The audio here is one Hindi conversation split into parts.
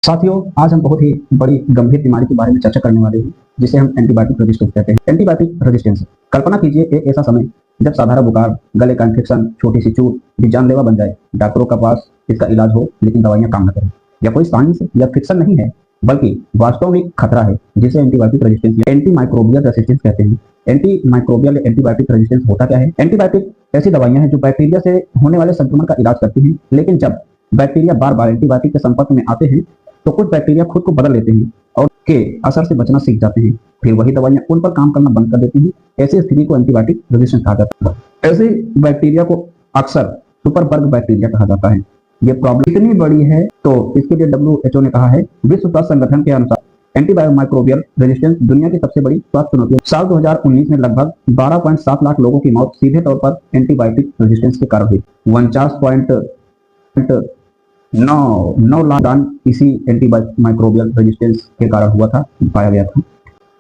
साथियों, आज हम बहुत ही बड़ी गंभीर बीमारी के बारे में चर्चा करने वाले हैं, जिसे हम एंटीबायोटिक रेजिस्टेंस कहते हैं। एंटीबायोटिक रेजिस्टेंस, कल्पना कीजिए एक ऐसा समय जब साधारण बुखार, गले का इन्फेक्शन, छोटी सी चोट भी जानलेवा बन जाए। डॉक्टरों के पास इसका इलाज हो, लेकिन दवाइयां काम न करें। या कोई साइंस या फिक्शन नहीं है, बल्कि वास्तव में खतरा है, जिसे एंटीबायोटिक रेजिस्टेंस या एंटी माइक्रोबियल रेजिस्टेंस कहते हैं। एंटी माइक्रोबियल एंटीबायोटिक रेजिस्टेंस होता क्या है? एंटीबायोटिक ऐसी दवाइयां हैं जो बैक्टीरिया से होने वाले संक्रमण का इलाज करती हैं, लेकिन जब बैक्टीरिया बार बार एंटीबायोटिक के संपर्क में आते हैं तो कुछ बैक्टीरिया खुद को बदल लेते हैं और के असर से बचना सीख जाते हैं। फिर वही दवाइयां उन पर काम करना बंद कर देती हैं। ऐसी स्थिति को एंटीबायोटिक रेजिस्टेंस कहा जाता है। ऐसे बैक्टीरिया को अक्सर सुपरबग बैक्टीरिया कहा जाता है। ये प्रॉब्लम इतनी बड़ी है तो इसके लिए WHO ने कहा है, विश्व स्वास्थ्य संगठन के अनुसार एंटीमाइक्रोबियल रेजिस्टेंस दुनिया की सबसे बड़ी स्वास्थ्य चुनौती है। साल 2019 में लगभग 12.7 लाख लोगों की मौत सीधे तौर पर एंटीबायोटिक रेजिस्टेंस के कारण हुई। 49.9 लाख दान इसी एंटीमाइक्रोबियल रेजिस्टेंस के कारण हुआ था, पाया गया था।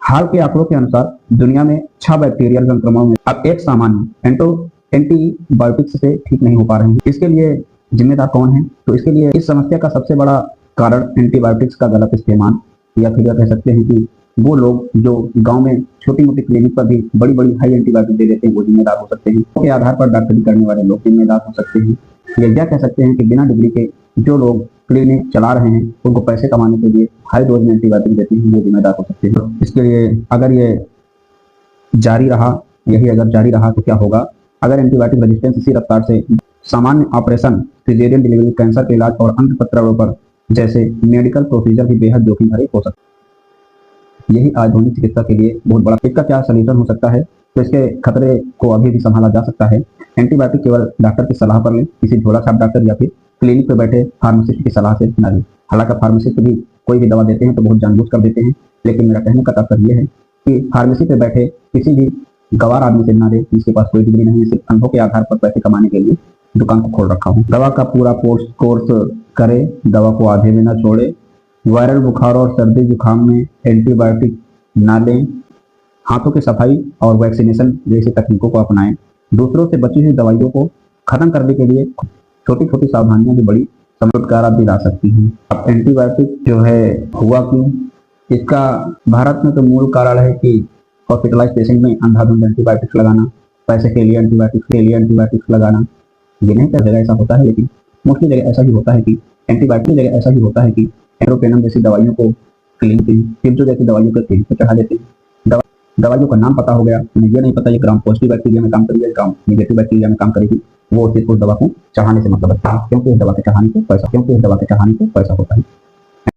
हाल के आंकड़ों के अनुसार दुनिया में 6 बैक्टीरियल संक्रमणों में अब एक सामान्य एंटीबायोटिक्स से ठीक नहीं हो पा रहे हैं। इसके लिए जिम्मेदार कौन है? तो इसके लिए इस समस्या का सबसे बड़ा कारण एंटीबायोटिक्स का गलत इस्तेमाल, या फिर कह सकते हैं कि वो लोग जो गांव में छोटी मोटी क्लिनिक पर भी बड़ी बड़ी हाई एंटीबायोटिक दे देते हैं, वो जिम्मेदार हो सकते हैं। के आधार पर डॉक्टरी करने वाले लोग जिम्मेदार हो सकते हैं। या कह सकते हैं कि बिना डिग्री के जो लोग क्लिनिक चला रहे हैं, उनको पैसे कमाने के लिए हाई डोज में एंटीबायोटिक देते हैं, वो जिम्मेदार हो सकते हैं। इसके लिए अगर ये जारी रहा तो क्या होगा? अगर एंटीबायोटिक रेजिस्टेंस इसी रफ्तार से सामान्य ऑपरेशन, सिजेरियन डिलीवरी, कैंसर के इलाज और अन्य प्रत्यारोपण जैसे मेडिकल प्रोसीजर भी बेहद जोखिम भरे हो सकते हैं। यही आधुनिक चिकित्सा के लिए बहुत बड़ा। इसका क्या सलूशन हो सकता है? तो इसके खतरे को अभी भी संभाला जा सकता है। एंटीबायोटिक केवल डॉक्टर की सलाह पर लें, किसी झोला छाप डॉक्टर या फिर क्लिनिक पर बैठे फार्मासिस्ट की सलाह से न लें। हालांकि फार्मासिस्ट भी कोई भी दवा देते हैं तो बहुत जानबूझ कर देते हैं, लेकिन मेरा कहने का तात्पर्य यह है कि फार्मेसी पे बैठे किसी भी गवार आदमी से ना लें, जिसके पास कोई डिग्री नहीं है, सिर्फ अनुभव के आधार पर पैसे कमाने के लिए दुकान को खोल रखा हूँ। दवा का पूरा कोर्स करे, दवा को आधे में ना छोड़े। वायरल बुखार और सर्दी जुकाम में एंटीबायोटिक ना लें। हाथों की सफाई और वैक्सीनेशन जैसी तकनीकों को अपनाएं। दूसरों से बची हुई दवाइयों को खत्म करने के लिए छोटी छोटी सावधानियां भी बड़ी चमत्कार भी ला सकती हैं। अब एंटीबायोटिक जो है हुआ क्यों? इसका भारत में तो मूल कारण है कि हॉस्पिटलाइज पेशेंट में अंधाधुंध एंटीबायोटिक्स लगाना, पैसे के लिए एंटीबायोटिक्स लगाना। ये नहीं कर जगह ऐसा होता है, लेकिन मोस्टली जगह ऐसा ही होता है कि एंटीबायोटिक एरोपेनम जैसी दवाइयों को क्लिनिक जैसी दवाइयों को क्लिनिक पर चढ़ा देते हैं। दवाइयों का नाम पता हो गया, उन्हें ये नहीं पता ये ग्राम पॉजिटिव बैक्टीरिया में काम करेगी, ग्राम नेगेटिव बैक्टीरिया में काम करेगी। वो सिर्फ उस दवा को चढ़ाने से मतलब रखता है, क्योंकि इस दवा के चढ़ाने से पैसा होता है।